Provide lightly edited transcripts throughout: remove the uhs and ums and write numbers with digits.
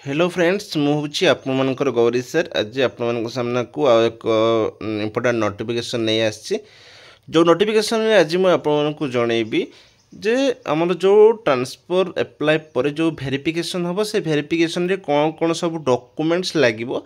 Hello friends मुझे आपमनकर Gauri sir आज आपण सामना को एक इम्पोर्टाट नोटिफिकेशन नहीं आसी जो नोटिफिकेशन आज मुझे आपको जनइबी जे आमर जो ट्रांसफर एप्लाय पर जो वेरिफिकेशन हम से वेरिफिकेशन रे कौन कौन सब डॉक्यूमेंट्स लगे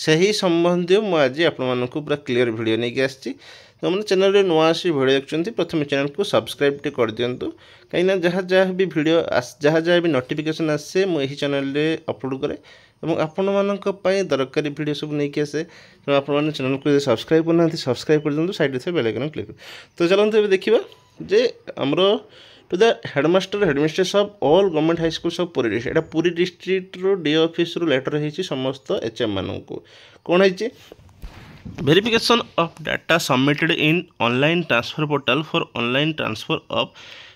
से संबंधी मुझे आपको पूरा क्लीयर वीडियो नहीं आसी तो मैंने चैनल नुआ आसी वीडियो देखते प्रथम चैनल को सब्सक्राइब कर दिंतु कहीं जहाँ जहाँ भी वीडियो जहाँ जहाँ भी नोटिफिकेशन आसे मुझे चैनल अपलोड करे और आपण मानी दरकारी वीडियो सब नहीं आसे तो आपने चैनल को सब्सक्राइब करना सब्सक्राइब कर दिखाँ साइड से बेल आइकन क्लिक तो चलते ये देखा जे आमर to the headmaster headmistress of all government high school of Puri district एटा पुरी डिस्ट्रिक्ट रो डी ऑफिस रो लेटर है समस्त एचएम मान को कौन है verification of data submitted in online transfer portal for online transfer of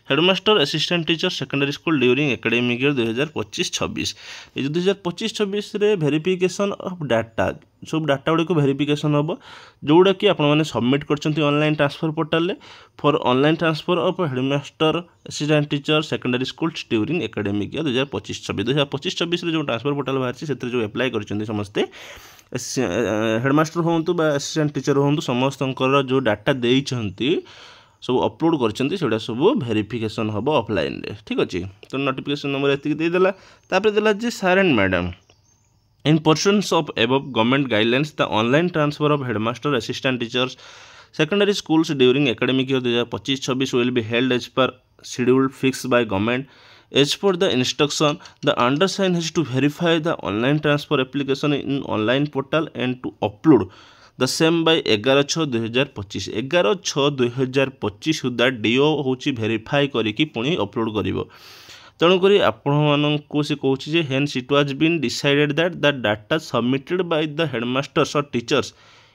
headmaster assistant teacher secondary school during academic year 2025-26 ये 2025-26 रे वेरिफिकेशन ऑफ डाटा सब डाटा गुड़ी वेरिफिकेशन हम जोड़ा कि आपने सबमिट कर online transfer portal for online transfer of headmaster assistant teacher secondary school during academic year 2025-26 जो transfer portal बाहर से जो एप्लाय कर समस्ते हेडमास्टर हूँ असिस्टेंट टीचर हूँ समस्त जो डाटा देती सब अपलोड कर सब वेरिफिकेशन हम ऑफलाइन रे ठीक अच्छे तो नोटिफिकेशन नंबर ये देदेला देला जे sir and madam in persons of above government guidelines the online transfer of headmaster assistant teachers secondary schools during academic year 2025-26 will be held as per schedule fixed by government as per the instruction the undersigned has to verify the online transfer application in online portal and to upload the same by 11/6/2025 11/6/2025 सुधा D O होची verify करिकी पुणी upload करिवो तेणुक आपको से कहूँ hence it was been decided that the data submitted by the headmasters और teachers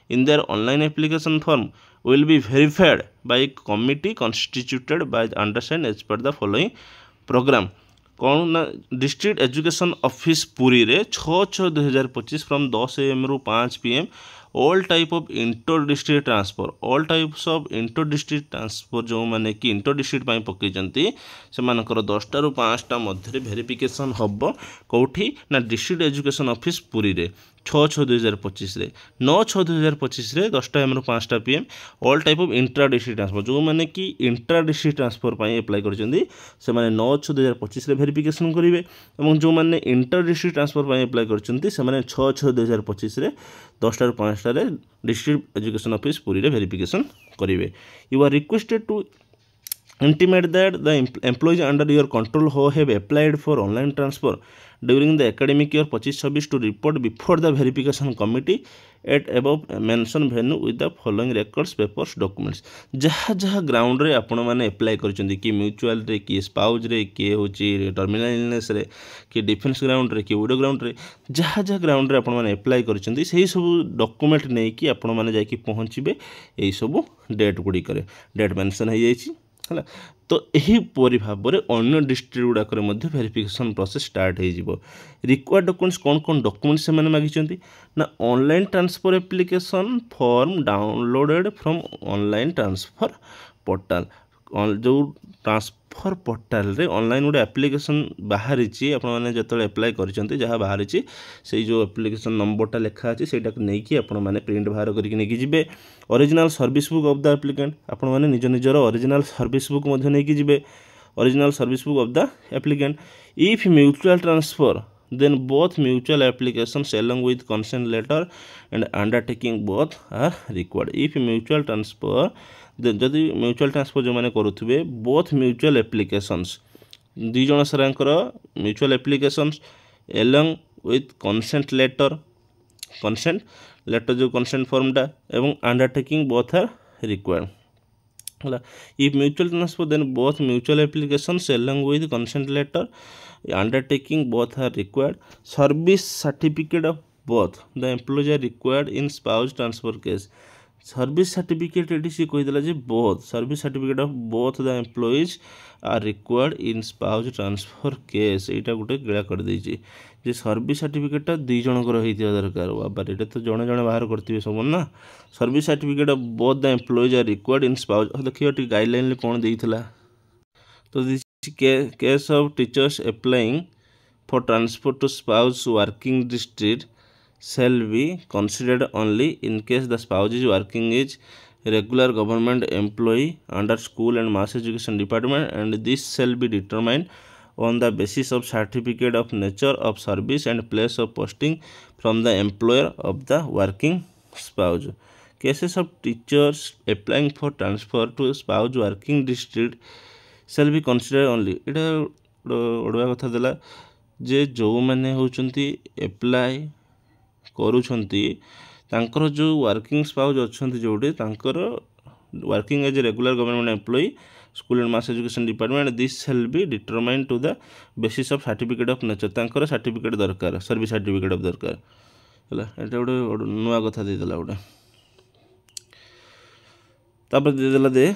in their online application form will be verified by a committee constituted by the undersigned as per the following program कौन ना district education office Puri रे 6/6/2025 from 10 AM रु 5 PM all type of inter district transfer all types of inter district transfer जो माने कि inter district पाई पकईचंती से मानकर 10टा रु 5टा मध्य वेरिफिकेशन हब कौठी ना डिस्ट्रिक्ट एजुकेशन ऑफिस पुरी रे 6/6/2025 रे 9/6/2025 रे 10टा AM रु 5टा PM all type of intra district transfer जो माने कि इंट्रा डिस्ट्रिक्ट ट्रांसफर पाई अप्लाई करचंती से माने 9/6/2025 रे वेरिफिकेशन करिवे एवं जो माने इंटर डिस्ट्रिक्ट ट्रांसफर पाई अप्लाई करचंती से माने 6/6/2025 रे 10टा रु 5टा रे डिस्ट्रिक्ट एजुकेशन ऑफिस पुरी रे वेरिफिकेशन करिवे you are requested to intimate that the employees under your control who have applied for online transfer during the academic year 25-26 to report before the verification committee at above mentioned venue with the following records papers documents जहाँ जहाँ ground रे आपण मैंने apply करचंती कि mutual रे कि spouse रे कि होची टर्मिनल इलनेस रे कि डिफेंस ग्राउंड रे कि विडो ग्राउंड रे जहाँ जहाँ ग्राउंड रे आपण मैंने अप्लाई करचंती सही सब डॉक्यूमेंट नै कि आपण मैंने जाके पहुँचबे एई सब डेट गुडी करे डेट मेंशन हो जाईची है तो यहीपरी भाव में अन्य डिस्ट्रिक्ट गुड़ाक वेरिफिकेशन प्रोसेस स्टार्ट हो रिक्वायर्ड डॉक्यूमेंट्स कौन कौन डॉक्यूमेंट्स से मांगी ना online transfer application form downloaded from online transfer portal जो ट्रांसफर पोर्टल रे ऑनलाइन गोटे एप्लिकेशन बाहरी आपने जो एप्लाय करते जहाँ बाहरी से जो एप्लिकेशन नंबरटा लिखा अच्छे से नहीं आपने प्रिंट बाहर करके जी original service book of the applicant आपने निज निजर ओरिजिनल सर्विस बुक नहीं जी original service book of the applicant if mutual transfer then both mutual applications along with consent letter and undertaking both are required if mutual transfer जदि mutual transfer जो मैंने करुवे both mutual applications दुई जन sir mutual applications along with consent letter जो consent फॉर्मटा एवं undertaking both are required है if mutual transfer then both mutual applications along with consent letter undertaking both are required service certificate of both the employees are required in spouse transfer case service certificate ये सी कहीदेला जे both service certificate of both the employees are required in spouse transfer case यहाँ गोटे गिला कर देछि जे service सर्टिफिकेटा दुई जनकर होइथिबा दरकार बाबा एटा तो जणे जणे बाहर करथिबे सब ना service certificate of both the employees are required in spouse देखियो टी गाइडलाइन कोन देइथिला तो case of teachers applying for transfer to spouse working district shall be considered only in case the spouse is working is regular government employee under school and mass education department, and this shall be determined on the basis of certificate of nature of service and place of posting from the employer of the working spouse. Cases of teachers applying for transfer to spouse working district shall be considered only. ଏଇଟା ଓଡ଼ିଆ କଥା ଦେଲା ଯେ ଯେଉଁମାନେ ହେଉଛନ୍ତି apply କରୁଛନ୍ତି ତାଙ୍କର ଯେଉଁ working ସ୍ପାଉଜ୍ ଅଛନ୍ତି ଯେଉଁଠି ତାଙ୍କର working as a regular government employee school and mass education department this shall be determine to the basis of certificate of nature. ତାଙ୍କର ସାର୍ଟିଫିକେଟ୍ ଦରକାର, ସର୍ଭିସ୍ ସାର୍ଟିଫିକେଟ୍ ଅଫ୍ ଦରକାର ହେଲା। ଏଇଟା ଗୋଟେ ନୂଆ କଥା ଦେଇଦେଲା ଗୋଟେ। ତାପରେ ଦେଇଦେଲା the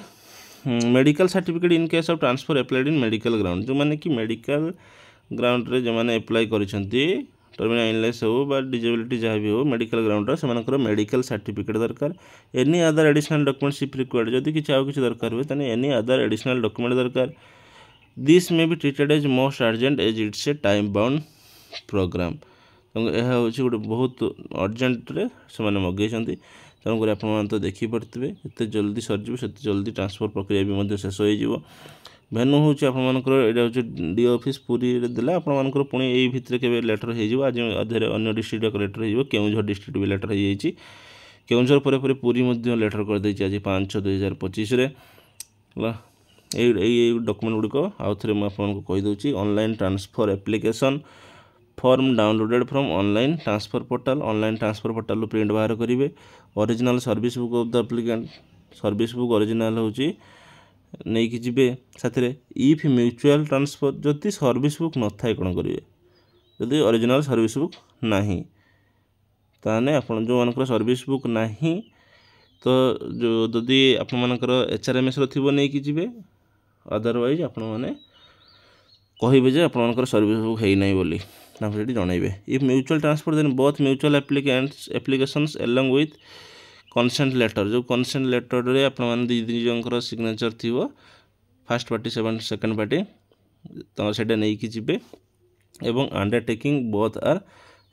medical certificate in case of transfer applied in medical ground. जो मैंने कि मेडिकल ग्राउंड रे जो मैंने एप्लाई करिसेंती टर्मिनल इलनेस हो बा डिजेबिलिटी जहाँ भी हो मेडिकल ग्राउंड से मेडिकल सर्टिफिकेट दरकार। Any other additional documents if required, जदि किसी आउ किसी दरकार हुए ताने एनी अदर एडिशनल डॉक्यूमेंट दरकार। This may be treated as most urgent as it's a time bound program. यह हूँ गोटे बहुत अर्जेंट्रे से मगेइंट, तेणुक आप तो देखिपे एत जल्दी सरजी से जल्दी ट्रांसफर प्रक्रिया भी शेष हो। भेन्यू हूँ आपर यहाँ हूँ डी ऑफिस पुरी देला आपर पुणी यही भितर के लेटर हो आज अधे अन्य डिस्ट्रिक्ट लेटर हो केउझर डिस्ट्रिक्ट भी लेटर हो केउझर पर पुरी लेटर करदे आज 5/6/2025 यही डॉक्यूमेंट गुड़िक आउ थे मुझे कहीदे online transfer application form downloaded from online transfer portal print बाहर करेंगे। Original service book of the applicant, service book original हूँ नहीं कि जीवे साथ इफ म्यूचुअल ट्रांसफर जदि सर्विस बुक न थाए कौन करेंगे, जदि ओरिजिनल सर्विस बुक नहीं ताने आपण जो मानकर सर्विस बुक नहीं तो जो जदि आपर HRMS थी नहीं कि जीवे अदरवाइज आपण मैंने कहे जे आपर सर्विस बुक है नहीं बोली जनइबे। If mutual transfer then both mutual applications along with consent letter, जो कंसेंट लेटर रे आपण दी जन सिग्नेचर थी फर्स्ट पार्टी सेकेंड पार्टी तो सेटा नहीं कि जीवे एवं अंडरटेकिंग बोथ आर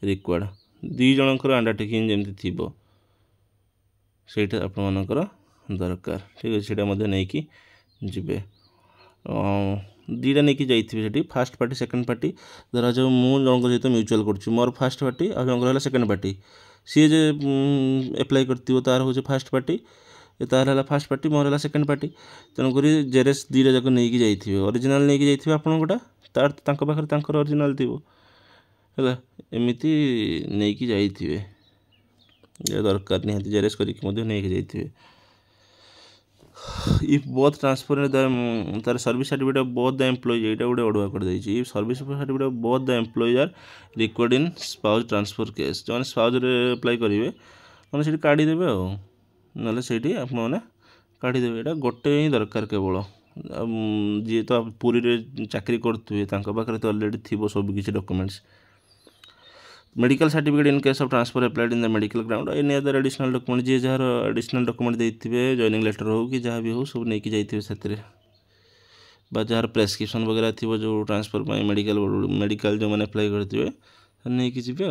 रिक्वायर्ड। दी जनकर अंडरटेकिंग जमी थी सेटा आपणकर दरकार, ठीक है सेटा नहीं कि जीवे। दीटा नहीं कि जाइए फास्ट पार्टी सेकेंड पार्टी धरा जाओ मुझे जनक सहित म्यूचुअल कर मोर फास्ट पार्टी आ जनकर है सेकेंड पार्टी, सी जे एप्लाई करती तार हूँ फास्ट पार्टी तार है फास्ट पार्टी मोर है सेकेंड पार्टी। तेणुक जेरेस दीटा जाक नहीं कि जाइए ओरिजिनल नहीं कि जाइए आपटा तार पाखे ओरिजिनल थी है एमती नहीं कि जाइए दरकार निहाती जेरेस करके नहीं कि जाइए। इफ बोथ ट्रांसफर तार service certificate of both the employees ये गोटे अड़ुआ कर if service certificate of both the employees are required in spouse transfer case, जो स्पाउस अप्लाई करेंगे मैंने काढ़ीदेवे ना से आपने काढ़ीदेवे। यहाँ गोटे ही दरकार केवल जी तो पुरी रे चाकरी करुवे पाखे तो अलरेडी थी सब किसी documents. Medical certificate in case of transfer applied in the medical ground any other additional document जी जार एडिशनल डॉक्यूमेंट देते जॉइनिंग लेटर हो कि जहाँ भी हो सब नहीं कि जाइए से जार प्रेस्क्रिप्शन वगैरह थी जो ट्रांसफर मेडिकल जो मैंने अप्लाई करते नहीं कि जीवे।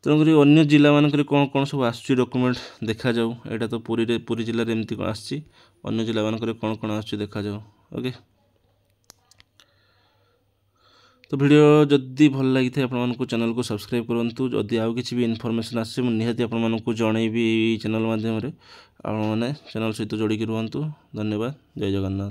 तेणुक अन्य जिला मानक कौन कौन सब आसुच्ची डॉक्यूमेंट देखा जाऊ। यहाँ तो पुरी जिले में एमती आसची, अन्य जिला मानक कौन कौन आसुच्ची देखा जाऊ। ओके तो वीडियो जदि भल लगी थे आपको चैनल को सब्सक्राइब करूँ, जदि आउ किसी भी इनफॉरमेशन आसे निहाती आपको जनइबी चैनल माध्यम आप चैनल सहित जोड़िकी रुहतु। धन्यवाद, जय जगन्नाथ।